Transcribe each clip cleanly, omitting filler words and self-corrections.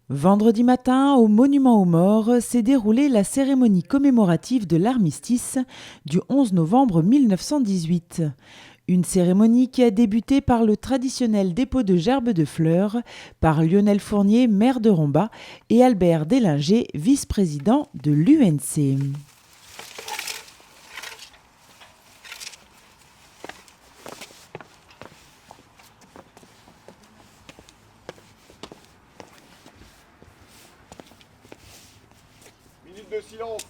Vendredi matin, au Monument aux Morts, s'est déroulée la cérémonie commémorative de l'armistice du 11 novembre 1918. Une cérémonie qui a débuté par le traditionnel dépôt de gerbes de fleurs par Lionel Fournier, maire de Rombat, et Albert Délinger, vice-président de l'UNC. Minute de silence.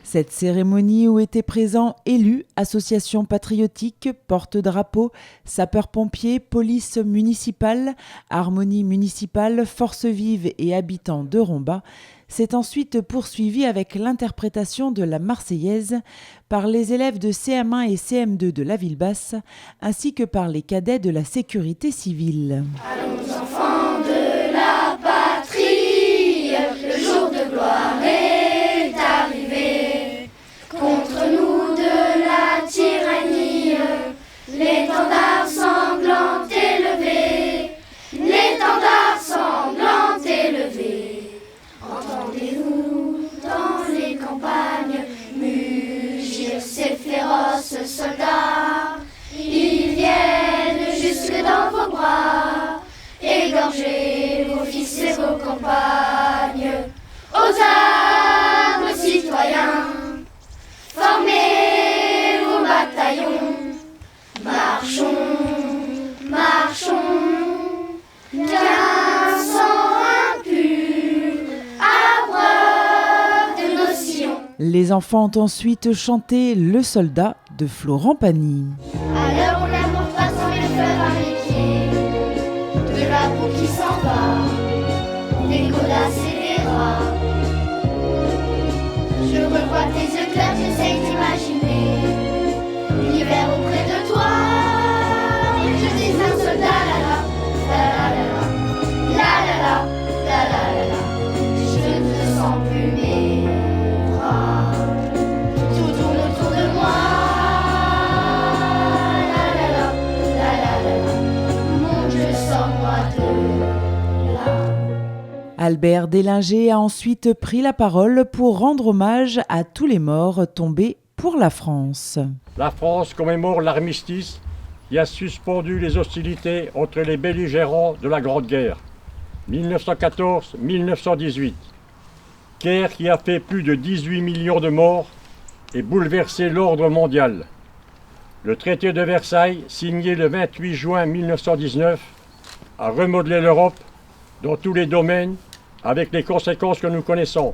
Cette cérémonie où étaient présents élus, associations patriotiques, porte-drapeaux, sapeurs-pompiers, police municipale, harmonie municipale, forces vives et habitants de Rombat, s'est ensuite poursuivie avec l'interprétation de la Marseillaise par les élèves de CM1 et CM2 de la ville basse, ainsi que par les cadets de la sécurité civile. Allons enfants de la patrie, le jour de gloire est arrivé. Contre nous de la tyrannie, l'étendard sanglant élevé, l'étendard sanglant élevé. Entendez-vous dans les campagnes mugir ces féroces soldats? Ils viennent jusque dans vos bras, égorger vos fils et vos compagnes. Aux armes, citoyens, formez vos bataillons. Marchons, marchons, qu'un sang impur abreuve de nos sillons. Les enfants ont ensuite chanté Le Soldat de Florent Pagny. À l'heure où l'amour passe dans les fleurs à mes pieds, de la boue qui s'en va, des godasses et des rats. Je revois tes yeux clairs, j'essaye d'imaginer l'hiver auprès de toi. Je dis un soldat, la la la la la la la la la. Je ne sens plus mes bras, tout tourne autour de moi. La la la la la la la. Mon Dieu, sors-moi de là. Albert Délinger a ensuite pris la parole pour rendre hommage à tous les morts tombés pour la France. La France commémore l'armistice qui a suspendu les hostilités entre les belligérants de la Grande Guerre, 1914-1918. Guerre qui a fait plus de 18 millions de morts et bouleversé l'ordre mondial. Le traité de Versailles, signé le 28 juin 1919, a remodelé l'Europe dans tous les domaines avec les conséquences que nous connaissons.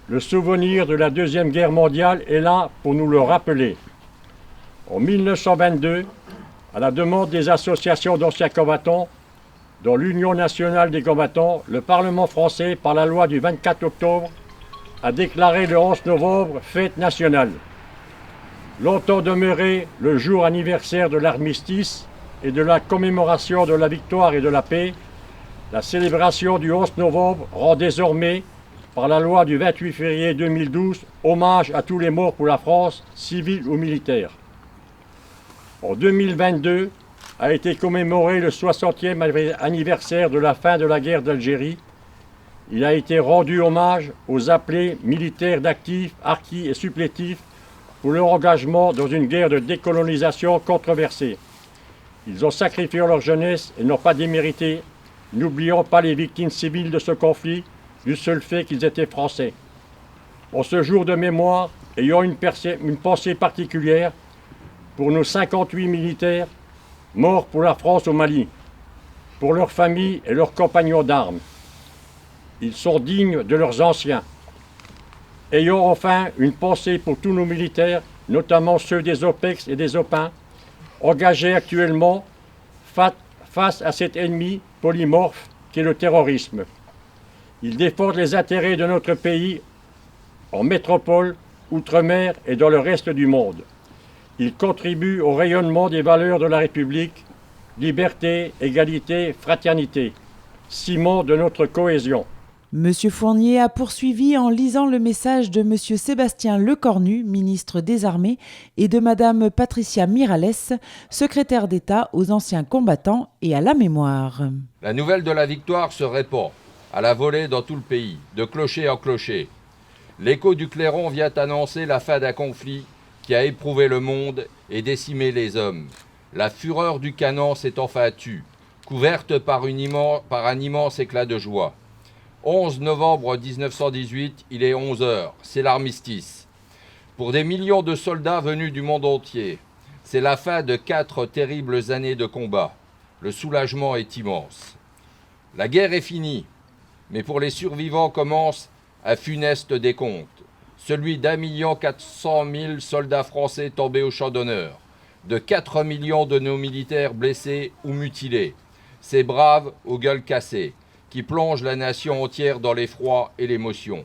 Le souvenir de la Deuxième Guerre mondiale est là pour nous le rappeler. En 1922, à la demande des associations d'anciens combattants, dont l'Union nationale des combattants, le Parlement français, par la loi du 24 octobre, a déclaré le 11 novembre fête nationale. Longtemps demeuré le jour anniversaire de l'armistice et de la commémoration de la victoire et de la paix, la célébration du 11 novembre rend désormais, par la loi du 28 février 2012, hommage à tous les morts pour la France, civils ou militaires. En 2022 a été commémoré le 60e anniversaire de la fin de la guerre d'Algérie. Il a été rendu hommage aux appelés militaires d'actifs, harkis et supplétifs pour leur engagement dans une guerre de décolonisation controversée. Ils ont sacrifié leur jeunesse et n'ont pas démérité. N'oublions pas les victimes civiles de ce conflit, du seul fait qu'ils étaient français. En ce jour de mémoire, ayons une pensée particulière pour nos 58 militaires morts pour la France au Mali, pour leurs familles et leurs compagnons d'armes. Ils sont dignes de leurs anciens. Ayons enfin une pensée pour tous nos militaires, notamment ceux des OPEX et des OPIN, engagés actuellement face à cet ennemi polymorphe qu'est le terrorisme. Ils défendent les intérêts de notre pays en métropole, outre-mer et dans le reste du monde. Ils contribuent au rayonnement des valeurs de la République, liberté, égalité, fraternité, ciment de notre cohésion. Monsieur Fournier a poursuivi en lisant le message de Monsieur Sébastien Lecornu, ministre des Armées, et de Madame Patricia Miralles, secrétaire d'État aux anciens combattants et à la mémoire. La nouvelle de la victoire se répand. à la volée dans tout le pays, de clocher en clocher. L'écho du clairon vient annoncer la fin d'un conflit qui a éprouvé le monde et décimé les hommes. La fureur du canon s'est enfin tue, couverte par un immense éclat de joie. 11 novembre 1918, il est 11 h, c'est l'armistice. Pour des millions de soldats venus du monde entier, c'est la fin de 4 terribles années de combat. Le soulagement est immense. La guerre est finie, mais pour les survivants commence un funeste décompte, celui d'1 400 000 soldats français tombés au champ d'honneur, de 4 millions de nos militaires blessés ou mutilés, ces braves aux gueules cassées, qui plongent la nation entière dans l'effroi et l'émotion.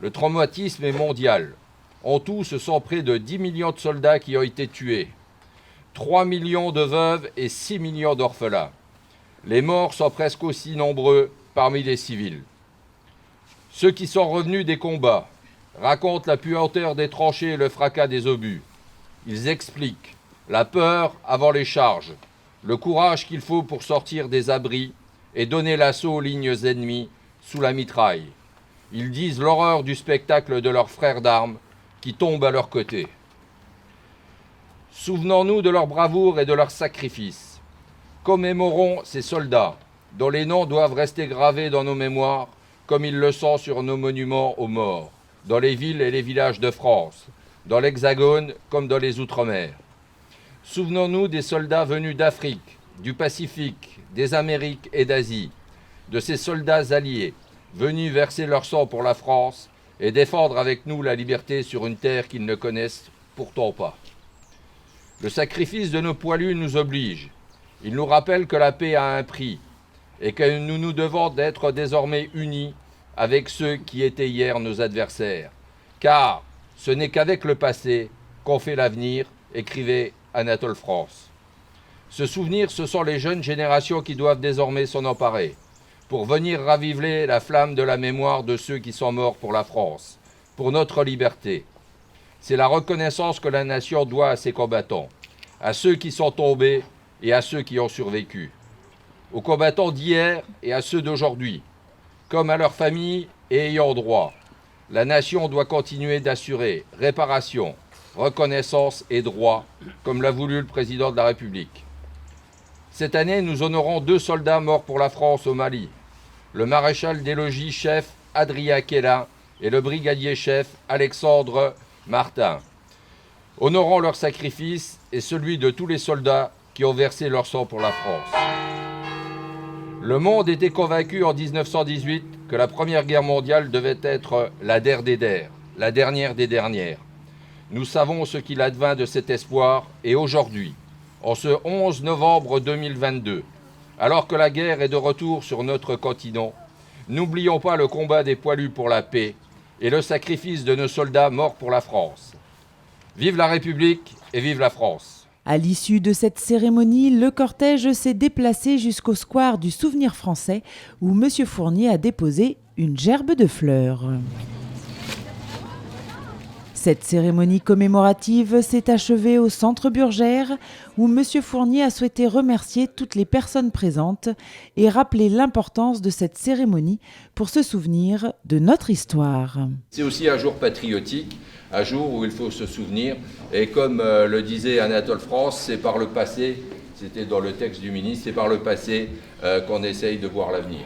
Le traumatisme est mondial. En tout, ce sont près de 10 millions de soldats qui ont été tués, 3 millions de veuves et 6 millions d'orphelins. Les morts sont presque aussi nombreux parmi les civils. Ceux qui sont revenus des combats racontent la puanteur des tranchées et le fracas des obus. Ils expliquent la peur avant les charges, le courage qu'il faut pour sortir des abris et donner l'assaut aux lignes ennemies sous la mitraille. Ils disent l'horreur du spectacle de leurs frères d'armes qui tombent à leur côté. Souvenons-nous de leur bravoure et de leur sacrifice. Commémorons ces soldats dont les noms doivent rester gravés dans nos mémoires comme ils le sont sur nos monuments aux morts, dans les villes et les villages de France, dans l'Hexagone comme dans les Outre-mer. Souvenons-nous des soldats venus d'Afrique, du Pacifique, des Amériques et d'Asie, de ces soldats alliés venus verser leur sang pour la France et défendre avec nous la liberté sur une terre qu'ils ne connaissent pourtant pas. Le sacrifice de nos poilus nous oblige. Il nous rappelle que la paix a un prix et que nous nous devons d'être désormais unis avec ceux qui étaient hier nos adversaires. Car ce n'est qu'avec le passé qu'on fait l'avenir, écrivait Anatole France. Ce souvenir, ce sont les jeunes générations qui doivent désormais s'en emparer, pour venir raviver la flamme de la mémoire de ceux qui sont morts pour la France, pour notre liberté. C'est la reconnaissance que la nation doit à ses combattants, à ceux qui sont tombés et à ceux qui ont survécu, aux combattants d'hier et à ceux d'aujourd'hui, comme à leurs familles et ayants droit. La nation doit continuer d'assurer réparation, reconnaissance et droit, comme l'a voulu le président de la République. Cette année, nous honorons 2 soldats morts pour la France au Mali, le maréchal des logis chef Adrien Quélin et le brigadier chef Alexandre Martin. Honorons leur sacrifice et celui de tous les soldats qui ont versé leur sang pour la France. Le monde était convaincu en 1918 que la Première Guerre mondiale devait être la der des der, la dernière des dernières. Nous savons ce qu'il advint de cet espoir et aujourd'hui, en ce 11 novembre 2022, alors que la guerre est de retour sur notre continent, n'oublions pas le combat des poilus pour la paix et le sacrifice de nos soldats morts pour la France. Vive la République et vive la France! À l'issue de cette cérémonie, le cortège s'est déplacé jusqu'au square du Souvenir français où M. Fournier a déposé une gerbe de fleurs. Cette cérémonie commémorative s'est achevée au Centre Burgère où M. Fournier a souhaité remercier toutes les personnes présentes et rappeler l'importance de cette cérémonie pour se souvenir de notre histoire. C'est aussi un jour patriotique, un jour où il faut se souvenir. Et comme le disait Anatole France, c'est par le passé, c'était dans le texte du ministre, c'est par le passé qu'on essaye de voir l'avenir.